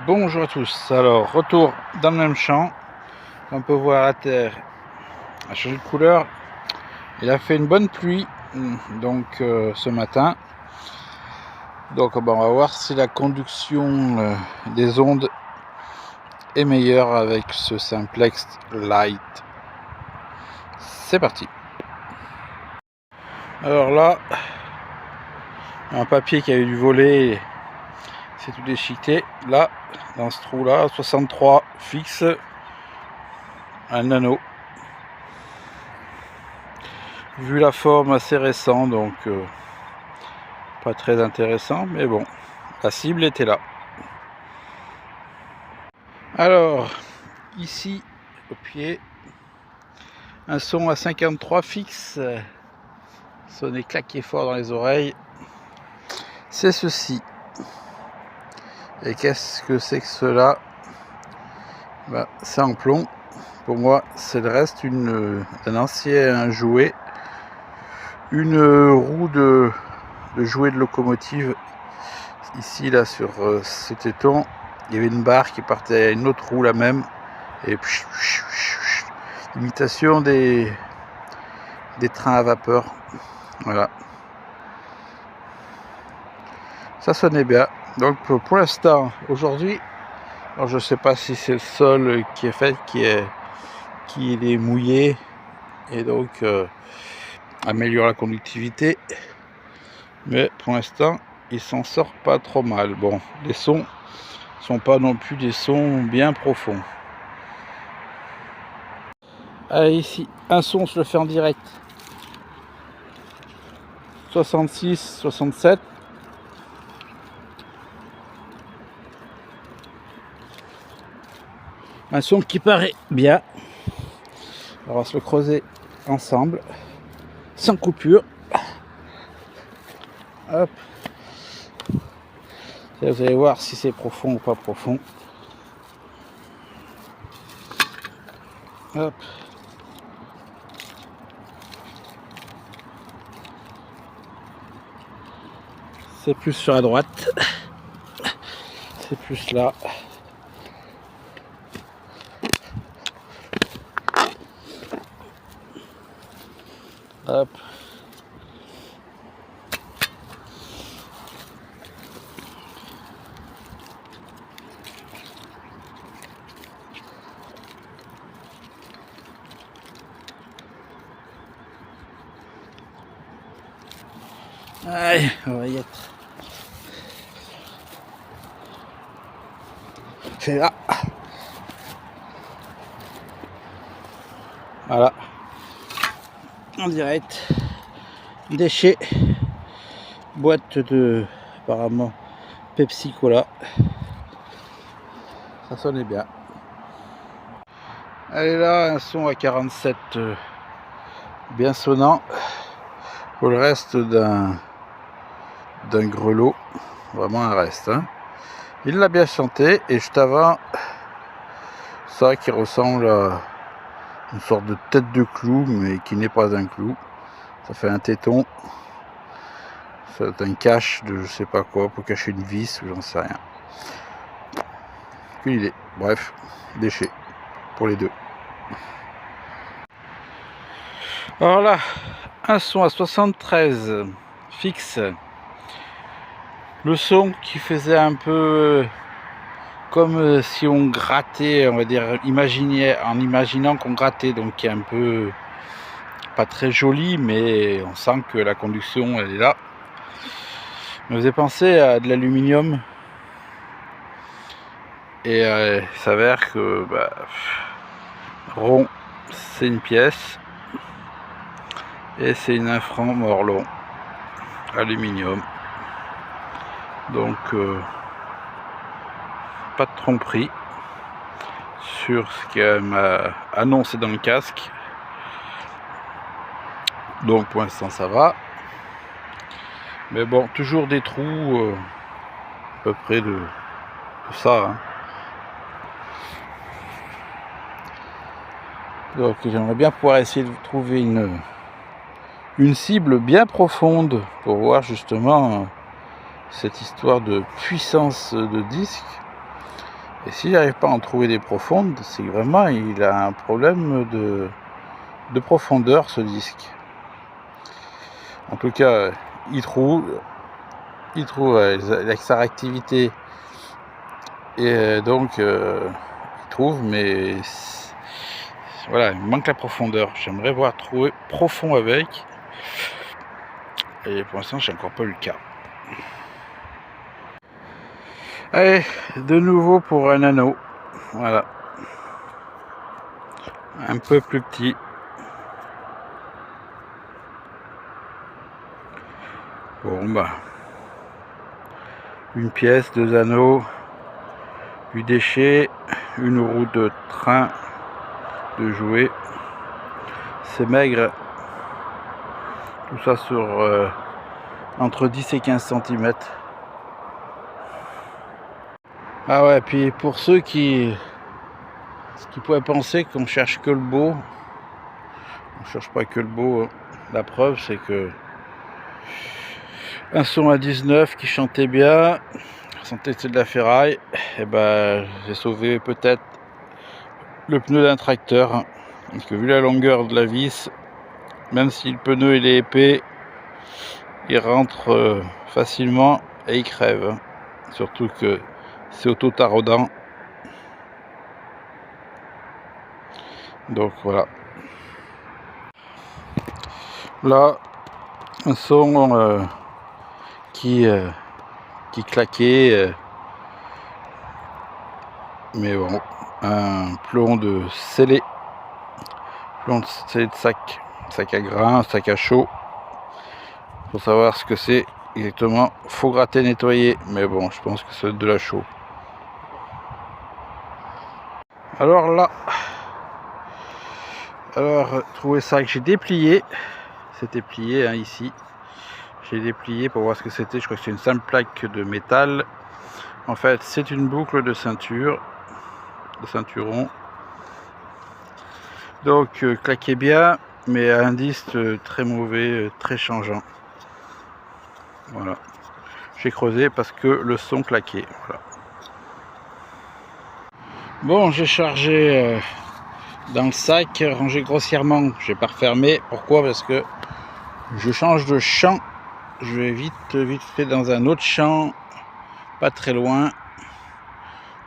Bonjour à tous, alors retour dans le même champ. On peut voir la terre a changé de couleur. Il a fait une bonne pluie donc ce matin. Donc on va voir si la conduction des ondes est meilleure avec ce simplex light. C'est parti. Alors là, un papier qui a eu du volet, c'est tout déchiqueté. Là, dans ce trou là, 63 fixe, un nano. Vu la forme assez récent, donc pas très intéressant, mais bon, la cible était là. Alors, ici, au pied, un son à 53 fixe, sonner claqué fort dans les oreilles, c'est ceci. Et qu'est-ce que c'est que cela? C'est en plomb. Pour moi, c'est le reste d'un ancien jouet, une roue de jouet de locomotive. Ici, là, sur ce téton, il y avait une barre qui partait à une autre roue, la même, et imitation des trains à vapeur. Voilà, ça sonnait bien. Donc pour l'instant, aujourd'hui, alors je sais pas si c'est le sol qui est fait, qui est mouillé et donc améliore la conductivité, mais pour l'instant il s'en sort pas trop mal. Bon, les sons sont pas non plus des sons bien profonds. Allez, ici un son, je le fais en direct, 66, 67. Un son qui paraît bien. On va se le creuser ensemble, sans coupure. Hop. Et vous allez voir si c'est profond ou pas profond. Hop. C'est plus sur la droite. C'est plus là. Hop. Allez, on va y être. C'est là. Voilà. En direct. Déchets. Boîte de, apparemment, Pepsi Cola. Ça sonnait bien. Allez, là, un son à 47 bien sonnant. Pour le reste d'un grelot. Vraiment un reste. Hein. Il l'a bien chanté. Et juste avant, ça qui ressemble à une sorte de tête de clou, mais qui n'est pas un clou. Ça fait un téton. C'est un cache de je sais pas quoi, pour cacher une vis ou j'en sais rien. Aucune idée. Bref, déchets pour les deux. Alors là, un son à 73 fixe. Le son qui faisait un peu comme si on grattait, on va dire, en imaginant qu'on grattait, donc qui est un peu pas très joli, mais on sent que la conduction elle est là. Me faisait penser à de l'aluminium, et il s'avère que rond c'est une pièce et c'est une infran morlon aluminium, donc pas de tromperie sur ce qu'elle m'a annoncé dans le casque, donc pour l'instant ça va, mais bon, toujours des trous à peu près de ça, hein. Donc j'aimerais bien pouvoir essayer de trouver une cible bien profonde pour voir justement cette histoire de puissance de disque. Et s'il n'arrive pas à en trouver des profondes, c'est vraiment il a un problème de profondeur, ce disque. En tout cas, il trouve avec sa réactivité, et donc il trouve, mais voilà, il manque la profondeur. J'aimerais voir trouver profond avec, et pour l'instant j'ai encore pas eu le cas. Allez, de nouveau pour un anneau, voilà, un peu plus petit. Bon bah, une pièce, 2 anneaux, du déchet, une roue de train de jouet, c'est maigre, tout ça sur entre 10 et 15 cm. Ah ouais, puis pour ceux qui pourraient penser qu'on cherche que le beau, on cherche pas que le beau, hein. La preuve c'est que un son à 19 qui chantait bien, sans tester de la ferraille, et ben j'ai sauvé peut-être le pneu d'un tracteur, hein. Parce que vu la longueur de la vis, même si le pneu il est épais, il rentre facilement et il crève, hein. Surtout que c'est auto-taraudant. Donc voilà. Là, un son qui claquait, mais bon, un plomb de scellé, de sac à grains, sac à chaud. Pour savoir ce que c'est exactement, faut gratter, nettoyer, mais bon, je pense que c'est de la chaux. Alors là, trouver ça que j'ai déplié, c'était plié, hein, ici. J'ai déplié pour voir ce que c'était. Je crois que c'est une simple plaque de métal. En fait, c'est une boucle de ceinture, de ceinturon. Donc claquez bien, mais à un disque très mauvais, très changeant. Voilà. J'ai creusé parce que le son claquait. Voilà. Bon, j'ai chargé dans le sac, rangé grossièrement. J'ai pas refermé. Pourquoi? Parce que je change de champ. Je vais vite fait dans un autre champ, pas très loin,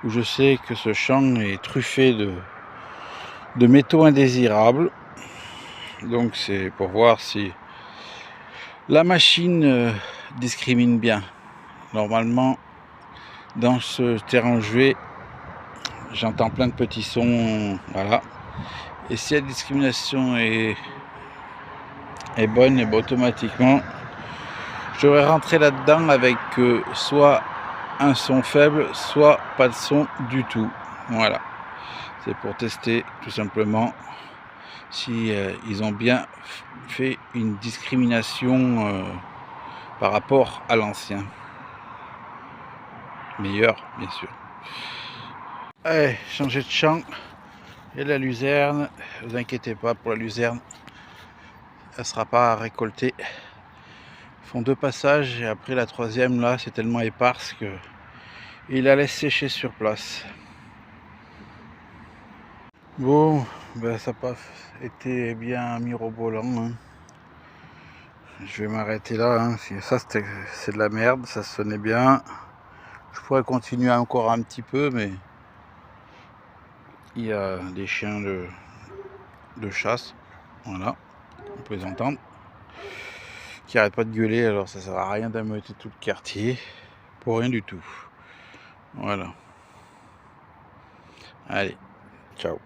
où je sais que ce champ est truffé de métaux indésirables. Donc c'est pour voir si la machine discrimine bien. Normalement, dans ce terrain où je vais, j'entends plein de petits sons, voilà. Et si la discrimination est bonne, et ben automatiquement, je devrais rentrer là-dedans avec soit un son faible, soit pas de son du tout. Voilà. C'est pour tester tout simplement si ils ont bien fait une discrimination par rapport à l'ancien. Meilleur, bien sûr. Allez, changer de champ. Et la luzerne, ne vous inquiétez pas pour la luzerne, elle ne sera pas récoltée. Ils font 2 passages et après la 3e là, c'est tellement éparse que il la laisse sécher sur place. Bon, ben ça n'a pas été bien mirobolant, hein. Je vais m'arrêter là, hein. Ça c'est de la merde, ça sonnait bien. Je pourrais continuer encore un petit peu, mais il y a des chiens de chasse, voilà, on peut les entendre, qui arrêtent pas de gueuler, alors ça sert à rien d'ameuter tout le quartier, pour rien du tout. Voilà. Allez, ciao.